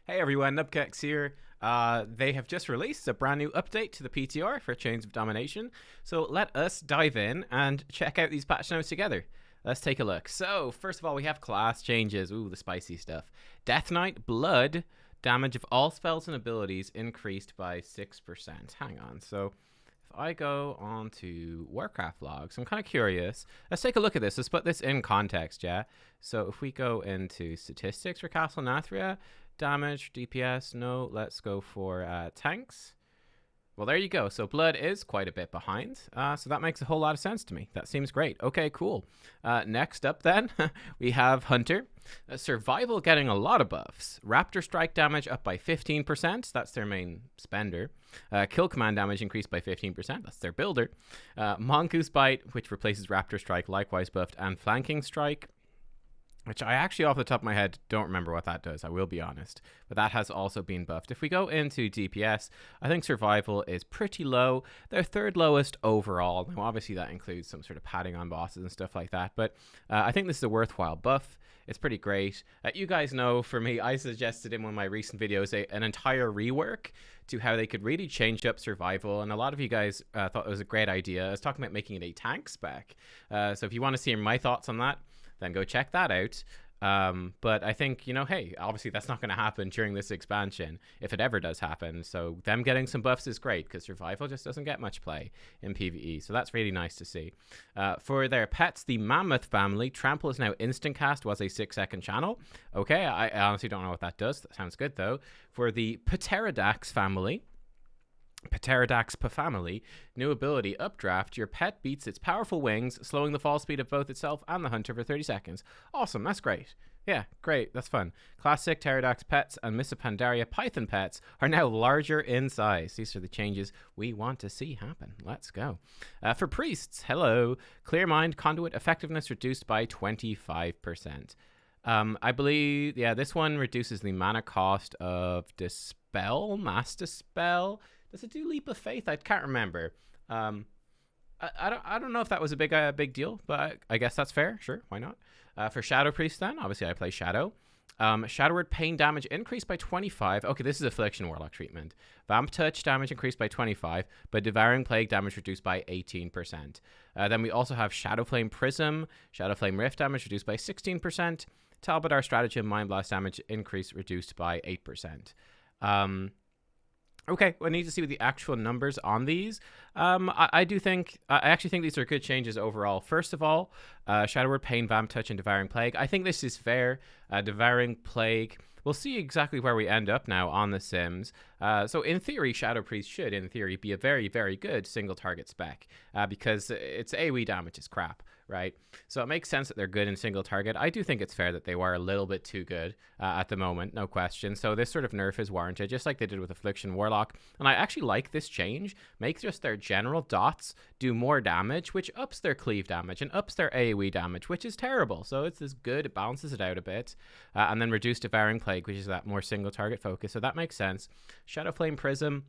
Hey everyone, Nubkeks here. They have just released a brand new update to the PTR for Chains of Domination, so let us dive in and check out these patch notes together. Let's take a look. So, first of all, we have class changes. Ooh, the spicy stuff. Death Knight, Blood, damage of all spells and abilities increased by 6%. Hang on, so if I go on to Warcraft logs, I'm kind of curious. Let's take a look at this. Let's put this in context, yeah? So if we go into statistics for Castle Nathria, damage, DPS, no. Let's go for tanks. Well, there you go. So Blood is quite a bit behind. So that makes a whole lot of sense to me. That seems great. Okay, cool. Next up then, we have Hunter. Survival getting a lot of buffs. Raptor Strike damage up by 15%. That's their main spender. Kill Command damage increased by 15%. That's their builder. Mongoose Bite, which replaces Raptor Strike, likewise buffed. And Flanking Strike, which I actually off the top of my head don't remember what that does, I will be honest. But that has also been buffed. If we go into DPS, I think Survival is pretty low. They're third lowest overall. Now obviously that includes some sort of padding on bosses and stuff like that. But I think this is a worthwhile buff. It's pretty great. You guys know, for me, I suggested in one of my recent videos an entire rework to how they could really change up Survival. And a lot of you guys thought it was a great idea. I was talking about making it a tank spec. So if you want to see my thoughts on that, then go check that out. But I think, hey, obviously that's not going to happen during this expansion, if it ever does happen. So them getting some buffs is great, because Survival just doesn't get much play in PvE. So that's really nice to see. For their pets, the Mammoth family, Trample is now instant cast, was a 6-second channel. Okay, I honestly don't know what that does. That sounds good, though. For the Pterodax family, family, new ability, Updraft. Your pet beats its powerful wings, slowing the fall speed of both itself and the hunter for 30 seconds. Awesome, that's great. Yeah, great, that's fun. Classic Pterodax pets and Pandaria Python pets are now larger in size. These are the changes we want to see happen. Let's go. For priests, hello. Clear Mind Conduit effectiveness reduced by 25%. I believe, this one reduces the mana cost of Dispel, Mass Dispel. Does it do Leap of Faith? I can't remember. I don't know if that was a big deal, but I guess that's fair. Sure, why not? For Shadow Priest then, obviously I play Shadow. Shadow Word Pain damage increased by 25. Okay, this is Affliction Warlock treatment. Vamp Touch damage increased by 25, but Devouring Plague damage reduced by 18%. Then we also have Shadow Flame Prism, Shadow Flame Rift damage reduced by 16%. Talbot Stratagem Mind Blast damage increase reduced by 8%. Okay, well, I need to see what the actual numbers on these. I actually think these are good changes overall. First of all, Shadow Word Pain, Vamp Touch, and Devouring Plague. I think this is fair. Devouring Plague, we'll see exactly where we end up now on the Sims. So in theory, Shadow Priest should, in theory, be a very, very good single target spec, because its AoE damage is crap, right? So it makes sense that they're good in single target. I do think it's fair that they were a little bit too good at the moment, no question. So this sort of nerf is warranted, just like they did with Affliction Warlock. And I actually like this change. Make just their general dots do more damage, which ups their cleave damage and ups their AoE damage, which is terrible. So it's this good, it balances it out a bit. And then reduce Devouring Plague, which is that more single target focus. So that makes sense. Shadow Flame Prism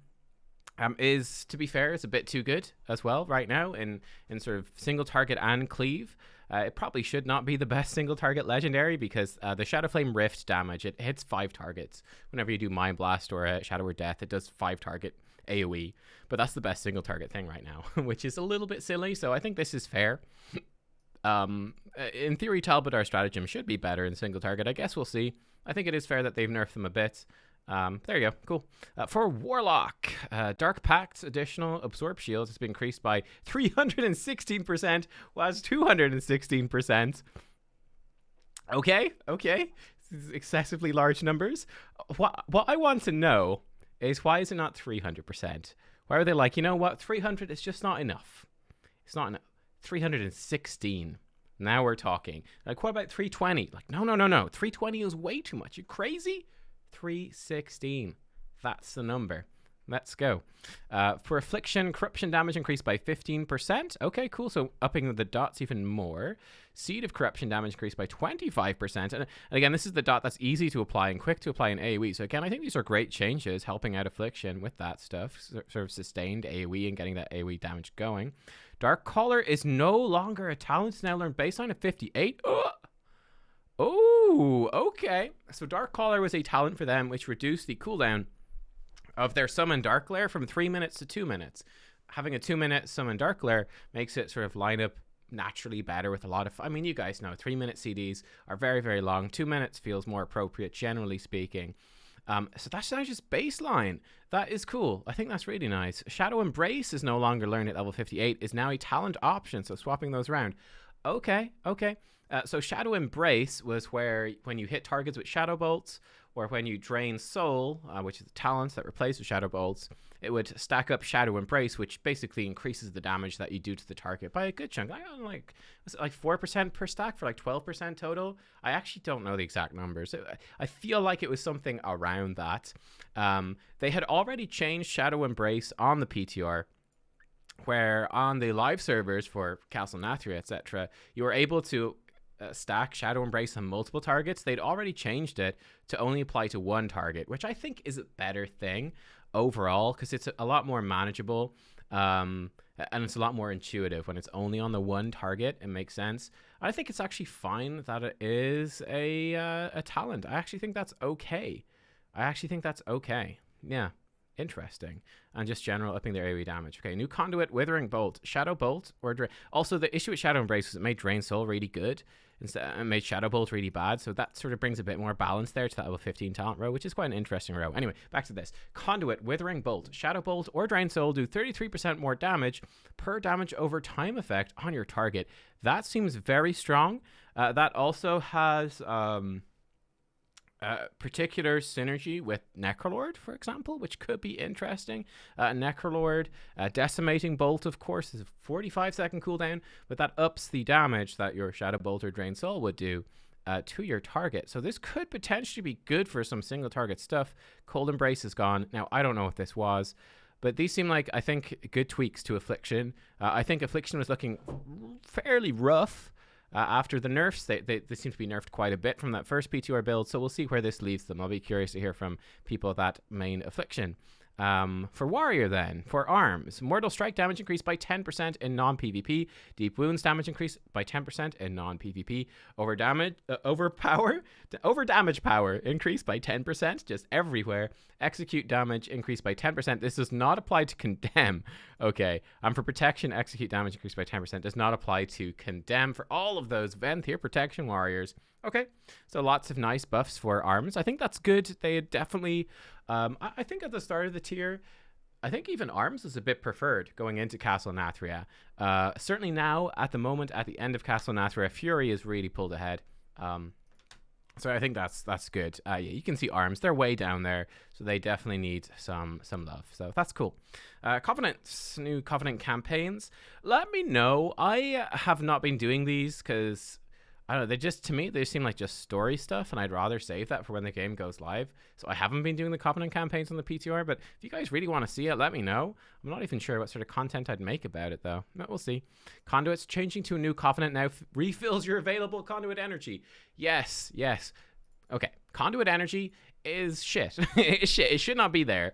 is, to be fair, it's a bit too good as well right now in sort of single target and cleave. It probably should not be the best single target legendary, because the Shadow Flame Rift damage, it hits 5 targets. Whenever you do Mind Blast or a Shadow Word Death, it does 5 target AoE. But that's the best single target thing right now, which is a little bit silly. So I think this is fair. In theory, Talbot Stratagem should be better in single target. I guess we'll see. I think it is fair that they've nerfed them a bit. There you go. Cool. For Warlock, Dark Pact's additional Absorb Shields has been increased by 316%, was 216%. Okay. Excessively large numbers. What I want to know is, why is it not 300%? Why are they like, you know what, 300 is just not enough. It's not enough. 316. Now we're talking. Like, what about 320? Like, no. 320 is way too much. You crazy? 316. That's the number. Let's go. For Affliction, Corruption damage increased by 15%. Okay, cool. So upping the dots even more. Seed of Corruption damage increased by 25%. And again, this is the dot that's easy to apply and quick to apply in AoE. So again, I think these are great changes, helping out Affliction with that stuff. Sort of sustained AoE and getting that AoE damage going. Dark Caller is no longer a talent. It's now learned baseline of 58. Oh, okay. So Dark Caller was a talent for them, which reduced the cooldown of their Summon Dark Glare from 3 minutes to 2 minutes. Having a 2-minute Summon Dark Glare makes it sort of line up naturally better with a lot of... I mean, you guys know 3-minute CDs are very, very long. 2 minutes feels more appropriate, generally speaking. So that's now just baseline. That is cool. I think that's really nice. Shadow Embrace is no longer learned at level 58. Is now a talent option, so swapping those around. Okay. So Shadow Embrace was where when you hit targets with Shadow Bolts, or when you drain Soul, which is the talents that replace the Shadow Bolts, it would stack up Shadow Embrace, which basically increases the damage that you do to the target by a good chunk. I don't like, was it like 4% per stack for like 12% total? I actually don't know the exact numbers. I feel like it was something around that. They had already changed Shadow Embrace on the PTR, where on the live servers for Castle Nathria, etc., you were able to stack Shadow Embrace on multiple targets. They'd already changed it to only apply to one target, which I think is a better thing overall, because it's a lot more manageable, and it's a lot more intuitive when it's only on the one target. It makes sense. I think it's actually fine that it is a talent. I actually think that's okay. Yeah. Interesting. And just general upping their AoE damage. Okay, new Conduit, Withering Bolt, Shadow Bolt, or also the issue with Shadow Embrace was it made Drain Soul really good, instead it made Shadow Bolt really bad, so that sort of brings a bit more balance there to that level 15 talent row, which is quite an interesting row. Anyway, back to this. Conduit, Withering Bolt, Shadow Bolt, or Drain Soul do 33% more damage per damage over time effect on your target. That seems very strong. That also has... particular synergy with Necrolord, for example, which could be interesting. Necrolord, Decimating Bolt, of course, is a 45-second cooldown, but that ups the damage that your Shadow Bolt or Drain Soul would do to your target. So this could potentially be good for some single target stuff. Cold Embrace is gone. Now, I don't know what this was, but these seem like, I think, good tweaks to Affliction. I think Affliction was looking fairly rough. After the nerfs, they seem to be nerfed quite a bit from that first PTR build, so we'll see where this leaves them. I'll be curious to hear from people that main Affliction. For Warrior then, for Arms, Mortal Strike damage increased by 10% in non-PvP, Deep Wounds damage increased by 10% in non-PvP, over damage power increased by 10% just everywhere, Execute damage increased by 10%. This does not apply to Condemn. Okay, for Protection, Execute damage increased by 10% does not apply to Condemn for all of those Venthyr Protection Warriors. Okay, so lots of nice buffs for Arms. I think that's good. They had definitely... I think at the start of the tier, I think even Arms is a bit preferred going into Castle Nathria. Certainly now, at the moment, at the end of Castle Nathria, Fury is really pulled ahead. So I think that's good. Yeah, you can see Arms. They're way down there, so they definitely need some love. So that's cool. Covenants, new Covenant campaigns. Let me know. I have not been doing these because... I don't know, to me, they seem like just story stuff, and I'd rather save that for when the game goes live. So I haven't been doing the Covenant campaigns on the PTR, but if you guys really want to see it, let me know. I'm not even sure what sort of content I'd make about it, though. But we'll see. Conduits changing to a new Covenant now refills your available Conduit energy. Yes. Okay, Conduit energy is shit. It's shit. It should not be there.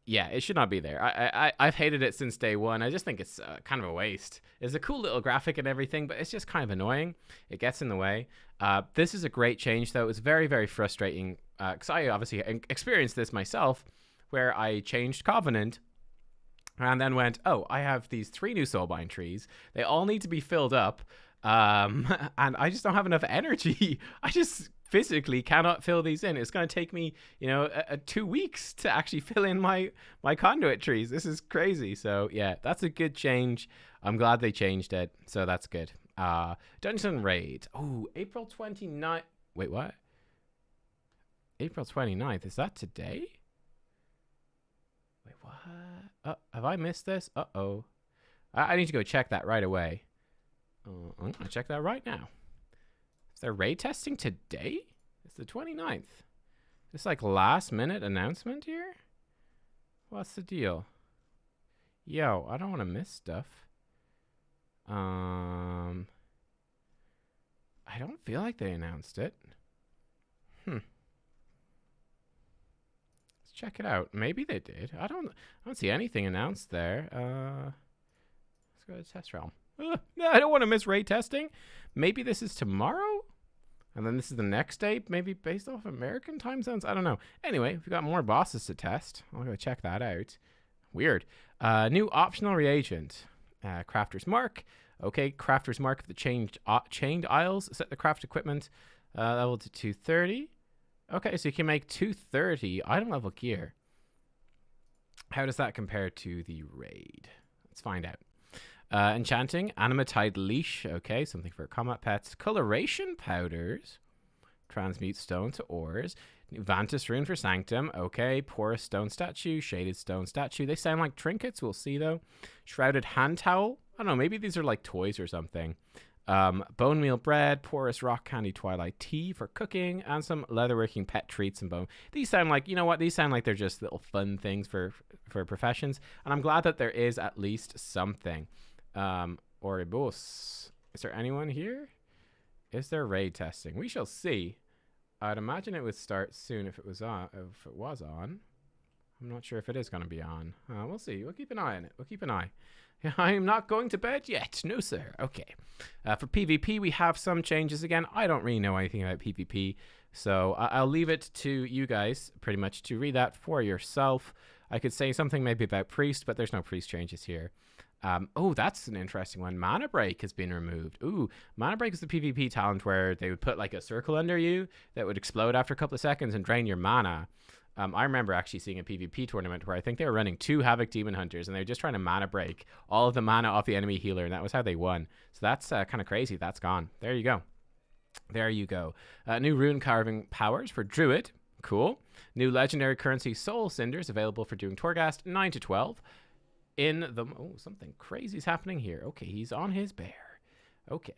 Yeah, it should not be there. I've hated it since day one. I just think it's kind of a waste. It's a cool little graphic and everything, but it's just kind of annoying. It gets in the way. This is a great change, though. It was very, very frustrating because I obviously experienced this myself, where I changed Covenant and then went, oh, I have these 3 new Soulbind trees. They all need to be filled up, and I just don't have enough energy. I just... physically cannot fill these in. It's going to take me, 2 weeks to actually fill in my conduit trees. This is crazy. So yeah, that's a good change. I'm glad they changed it. So that's good. Dungeon Raid. Oh, April 29th. Wait, what? April 29th. Is that today? Wait, what? Have I missed this? Uh-oh. I need to go check that right away. I'm going to check that right now. Is there raid testing today? It's the 29th. This like last minute announcement here? What's the deal? Yo, I don't want to miss stuff. I don't feel like they announced it. Let's check it out. Maybe they did. I don't see anything announced there. Let's go to Test Realm. No, I don't want to miss raid testing. Maybe this is tomorrow? And then this is the next day, maybe based off American time zones. I don't know. Anyway, we've got more bosses to test. I'll go check that out. Weird. New optional reagent. Crafter's Mark. Okay, Crafter's Mark of the chained isles. Set the craft equipment level to 230. Okay, so you can make 230 item level gear. How does that compare to the raid? Let's find out. Enchanting, Animatide Leash. Okay, something for combat pets. Coloration powders. Transmute stone to ores. Vantis Rune for Sanctum. Okay, Porous Stone Statue. Shaded Stone Statue. They sound like trinkets. We'll see, though. Shrouded Hand Towel. I don't know. Maybe these are like toys or something. Bone meal bread, porous rock candy twilight tea for cooking, and some leatherworking pet treats and bone. These sound like, you know what? These sound like they're just little fun things for professions. And I'm glad that there is at least something. Oribus. Is there anyone here? Is there raid testing? We shall see. I'd imagine it would start soon if it was on. I'm not sure if it is going to be on. We'll see. We'll keep an eye on it. We'll keep an eye. I'm not going to bed yet. No, sir. Okay. For PvP, we have some changes again. I don't really know anything about PvP, so I'll leave it to you guys pretty much to read that for yourself. I could say something maybe about Priest, but there's no Priest changes here. Oh, that's an interesting one. Mana Break has been removed. Ooh, Mana Break is the PvP talent where they would put like a circle under you that would explode after a couple of seconds and drain your mana. I remember actually seeing a PvP tournament where I think they were running 2 Havoc Demon Hunters and they were just trying to mana break all of the mana off the enemy healer, and that was how they won. So that's kind of crazy. That's gone. There you go. There you go. New rune carving powers for Druid. Cool. New legendary currency Soul Cinders available for doing Torghast 9 to 12. In the... Oh, something crazy is happening here. Okay, he's on his bear. Okay.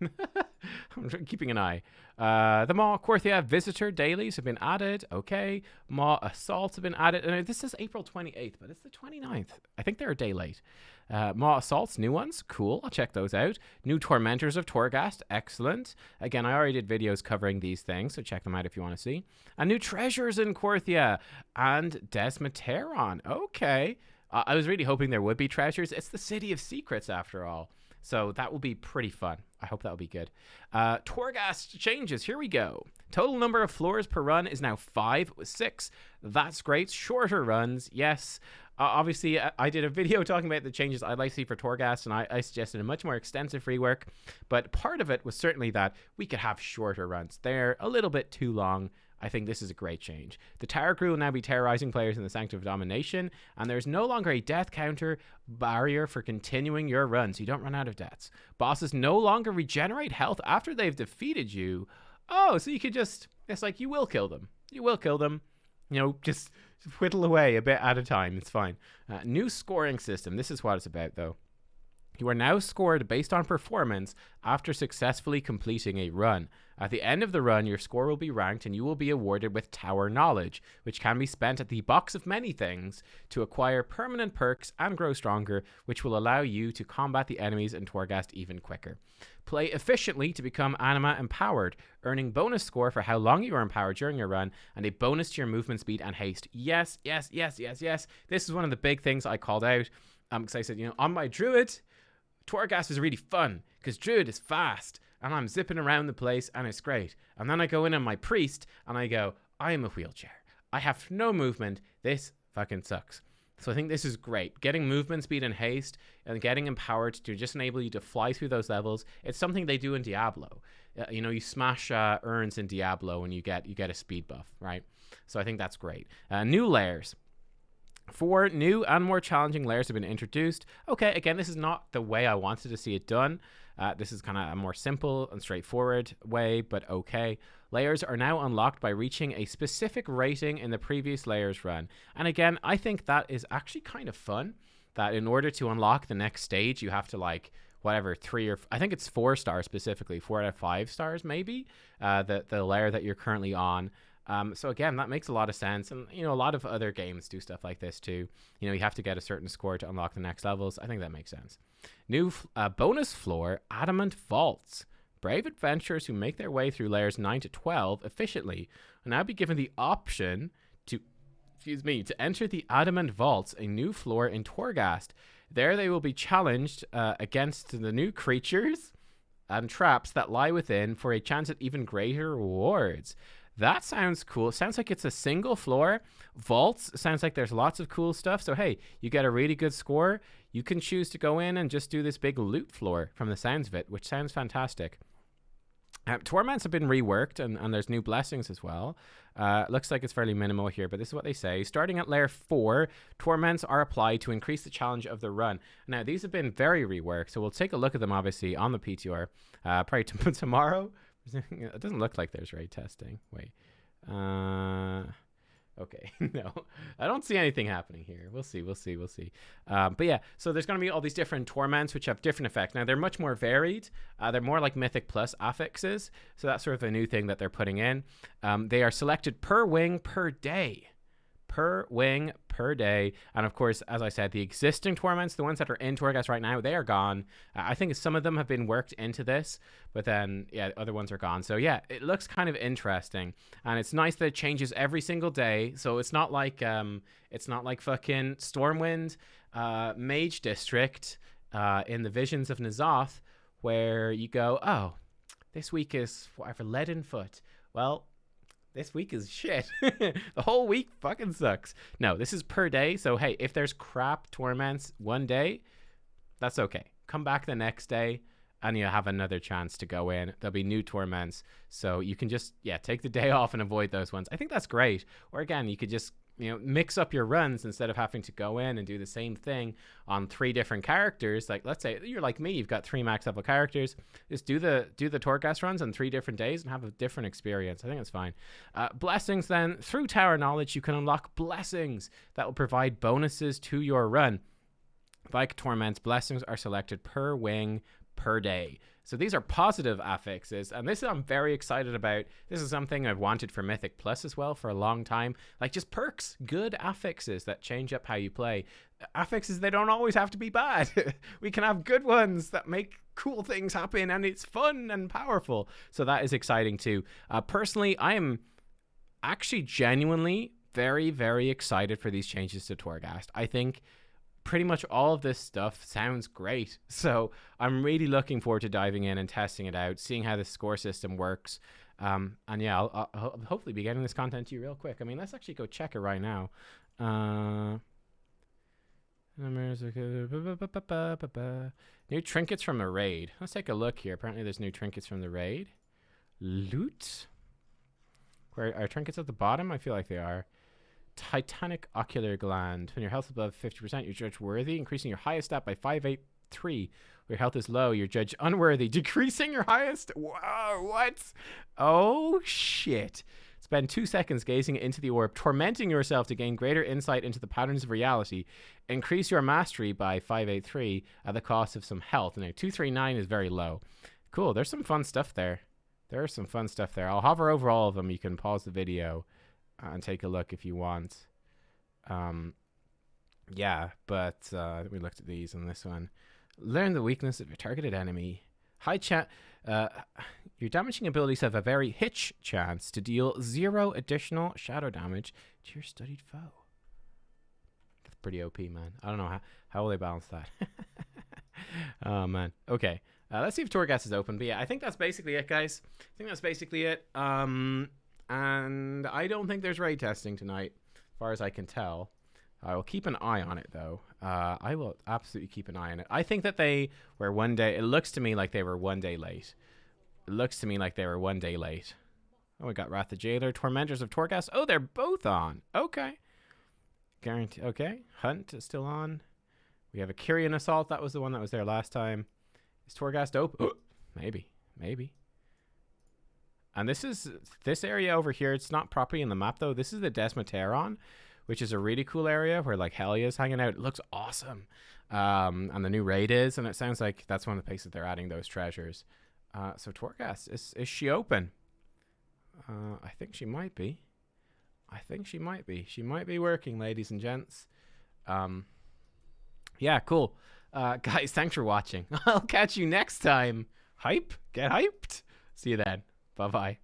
I'm keeping an eye. The Maw Quarthia Visitor dailies have been added. Okay. Maw Assaults have been added. And this is April 28th, but it's the 29th. I think they're a day late. Maw Assaults, new ones. Cool. I'll check those out. New Tormentors of Torghast. Excellent. Again, I already did videos covering these things, so check them out if you want to see. And new Treasures in Quarthia and Desmateron. Okay. I was really hoping there would be treasures. It's the City of Secrets, after all. So that will be pretty fun. I hope that will be good. Torghast changes. Here we go. Total number of floors per run is now 5 with 6. That's great. Shorter runs, yes. Obviously, I did a video talking about the changes I'd like to see for Torghast, and I suggested a much more extensive rework. But part of it was certainly that we could have shorter runs. They're a little bit too long. I think this is a great change. The Tower Crew will now be terrorizing players in the Sanctum of Domination, and there's no longer a death counter barrier for continuing your run, so you don't run out of deaths. Bosses no longer regenerate health after they've defeated you. Oh, so you could just... It's like you will kill them. You will kill them. You know, just whittle away a bit at a time. It's fine. New scoring system. This is what it's about, though. You are now scored based on performance after successfully completing a run. At the end of the run, your score will be ranked and you will be awarded with Tower Knowledge, which can be spent at the Box of Many Things to acquire permanent perks and grow stronger, which will allow you to combat the enemies in Torghast even quicker. Play efficiently to become Anima Empowered, earning bonus score for how long you are empowered during your run and a bonus to your movement speed and haste. Yes, yes, yes, yes, yes. This is one of the big things I called out because I said, you know, on my Druid, Torghast is really fun because Druid is fast and I'm zipping around the place and it's great. And then I go in on my Priest and I go, I am a wheelchair. I have no movement. This fucking sucks. So I think this is great. Getting movement speed and haste and getting empowered to just enable you to fly through those levels. It's something they do in Diablo. You know, you smash urns in Diablo and you get a speed buff, right? So I think that's great. New layers. 4 new and more challenging layers have been introduced. Okay, again, this is not the way I wanted to see it done. This is kind of a more simple and straightforward way, but okay. Layers are now unlocked by reaching a specific rating in the previous layers run. And again, I think that is actually kind of fun, that in order to unlock the next stage, you have to like, whatever, 3 or... I think it's 4 stars specifically, 4 out of 5 stars maybe, the layer that you're currently on. So again, that makes a lot of sense. And, you know, a lot of other games do stuff like this too. You know, you have to get a certain score to unlock the next levels. I think that makes sense. New bonus floor, Adamant Vaults. Brave adventurers who make their way through layers 9 to 12 efficiently will now be given the option to, to enter the Adamant Vaults, a new floor in Torghast. There they will be challenged against the new creatures. and traps that lie within for a chance at even greater rewards. That sounds cool. It sounds like it's a single floor. Vaults sounds like there's lots of cool stuff. So, hey, you get a really good score. You can choose to go in and just do this big loot floor from the sounds of it, which sounds fantastic. Torments have been reworked, and there's new blessings as well. Looks like it's fairly minimal here, but this is what they say. Starting at layer 4, torments are applied to increase the challenge of the run. Now, these have been very reworked, so we'll take a look at them, obviously, on the PTR. Probably tomorrow. It doesn't look like there's raid testing. Wait. Okay, no, I don't see anything happening here. We'll see. But yeah, so there's going to be all these different torments which have different effects. Now, they're much more varied. They're more like Mythic Plus affixes. So that's sort of a new thing that they're putting in. They are selected per wing per day. Per wing per day. And of course, as I said, the existing torments, the ones that are in Torghast right now, they are gone. I think some of them have been worked into this, but then yeah, other ones are gone. So yeah, it looks kind of interesting, and it's nice that it changes every single day. So it's not like fucking Stormwind Mage District in the Visions of N'Zoth, where you go, oh, this week is whatever, Leaden Foot. Well, this week is shit. The whole week fucking sucks. No, this is per day. So, hey, if there's crap torments one day, that's okay. Come back the next day and you have another chance to go in. There'll be new torments. So you can just, yeah, take the day off and avoid those ones. I think that's great. Or again, you could just, mix up your runs instead of having to go in and do the same thing on 3 different characters. Like, let's say you're like me, you've got 3 max level characters. Just do the Torghast runs on 3 different days and have a different experience. I think it's fine. Blessings then. Through Tower Knowledge, you can unlock blessings that will provide bonuses to your run. Like Torments, blessings are selected per wing per day. So these are positive affixes, and this I'm very excited about. This is something I've wanted for Mythic Plus as well for a long time. Like, just perks, good affixes that change up how you play. Affixes, they don't always have to be bad. We can have good ones that make cool things happen, and it's fun and powerful. So that is exciting too. Personally, I am actually genuinely very, very excited for these changes to Torghast. I think pretty much all of this stuff sounds great. So I'm really looking forward to diving in and testing it out, seeing how the score system works. And yeah, I'll hopefully be getting this content to you real quick. I mean, let's actually go check it right now. New trinkets from the raid. Let's take a look here. Apparently there's new trinkets from the raid. Loot. Where are trinkets at the bottom? I feel like they are. Titanic Ocular Gland. When your health is above 50%, you're judged worthy, increasing your highest stat by 583. When your health is low, you're judged unworthy, decreasing your highest. Whoa, what? Oh, shit. Spend 2 seconds gazing into the orb, tormenting yourself to gain greater insight into the patterns of reality. Increase your mastery by 583 at the cost of some health. Now, 239 is very low. Cool. There's some fun stuff there. There's some fun stuff there. I'll hover over all of them. You can pause the video and take a look if you want. Yeah, but we looked at these and this one. Learn the weakness of your targeted enemy. High chance. Your damaging abilities have a very hitch chance to deal 0 additional shadow damage to your studied foe. That's pretty OP, man. I don't know how will they balance that. Oh man. Okay. Let's see if Torghast is open. But yeah, I think that's basically it, guys. I think that's basically it. And I don't think there's raid testing tonight, as far as I can tell. I will keep an eye on it, though. I will absolutely keep an eye on it. I think that they were one day... It looks to me like they were one day late. It looks to me like they were one day late. Oh, we got Wrath the Jailer, Tormentors of Torghast. Oh, they're both on. Okay. Guarantee. Okay. Hunt is still on. We have a Kyrian Assault. That was the one that was there last time. Is Torghast open? Maybe. Maybe. And this area over here, it's not properly in the map, though. This is the Desmateron, which is a really cool area where, like, Helia's hanging out. It looks awesome. And the new raid is, and it sounds like that's one of the places they're adding those treasures. So Torghast, is she open? I think she might be. I think she might be. She might be working, ladies and gents. Yeah, cool. Guys, thanks for watching. I'll catch you next time. Hype? Get hyped? See you then. Bye-bye.